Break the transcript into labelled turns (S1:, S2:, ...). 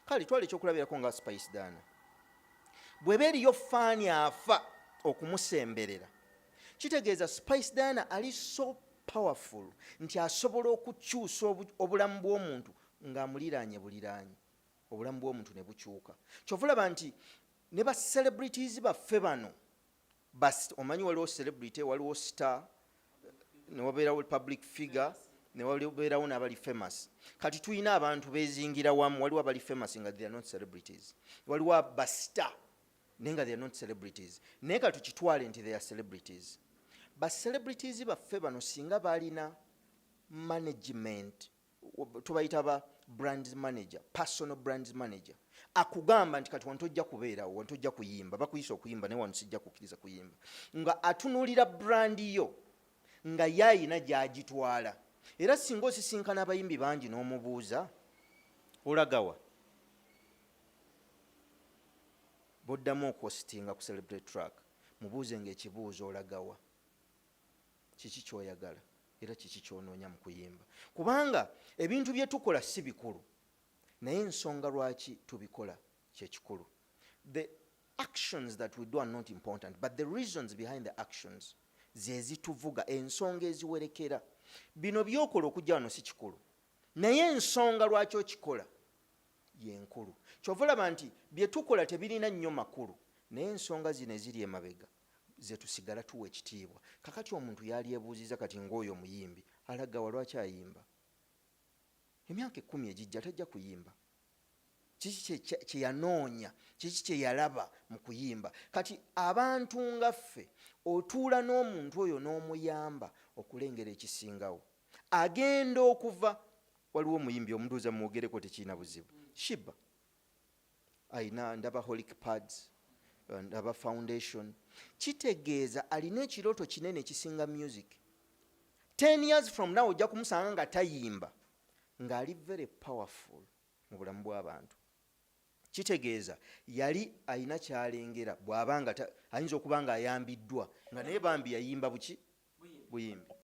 S1: kale twali ekyokulabirako nga Spice Dana bw'eba eriyo faani afa okumusemberera kitegeeza Spice Dana ali so powerful nti asobola okukyusa obulamu bw'omuntu ng'amuliraanye buliraanye obulamu bw'omuntu ne bukyuka kyovulaba nti ne ba celebrities baffe bano omanyi waliwo celebrity waliwo star ne wabeerawo public figure ne wabeerawo n'abali famous kati tulina abantu beezingira wamu waliwo abali famous nga they are not celebrities waliwo abastar naye nga they are not celebrities naye ka tukitwale nti they are celebrities ba celebrities baffe bano singa balina management tubayita ba brand manager personal brand manager akugamba nti kati wantojja kubeerawo wantojja kuyimba bakuyisa okuyimba naye wano sijja kukkiriza kuyimba nga atunulira brand yo nga yayina gyagitwala era singa osisinkana abayimbi bangi n'omubuuza olagawa boddamu okwositinga ku celebrate track mubuuze ng'ekibuuzo olagawa kiki kyoyagala era kiki kyonoonya mu kuyimba kubanga ebintu bye tukola si bikulu naye ensonga lwaki tubikola kyekikulu. The actions that we do are not important but the reasons behind the actions ze zituvuga ensonga eziwerekera bino byokola okujja wano si kikulu naye ensonga lwaki okikola yenkulu kyovulaba nti bye tukola tebirina nnyo makulu naye ensonga zino eziri emabega ze tusigala tuwa ekitiibwa kakati omuntu yali ebuuziza kati ng'oyo muyimbi alagawa lwaki ayimba emyaka 10 egijja tajja kuyimba kiki kye yanoonya kiki kye yalaba mu kuyimba kati abantu nga ffe otuula n'omuntu oyo n'omuyamba okulengera ekisingawo agenda okuva waliwo omuyimbi omunduuza mwogereko tekiina buzibu Shiba ayina ndaba holic pads ndaba foundation kitegeeza alina ekirooto kinene ekisinga music 10 years from now ojja kumusanga nga tayimba ng'ali very powerful mu bulamu bw'abantu kitegeeza yali ayina kyalengera bw'abanga ayinza okuba nga ayambiddwa nga naye bambi yayimba buki buyimbi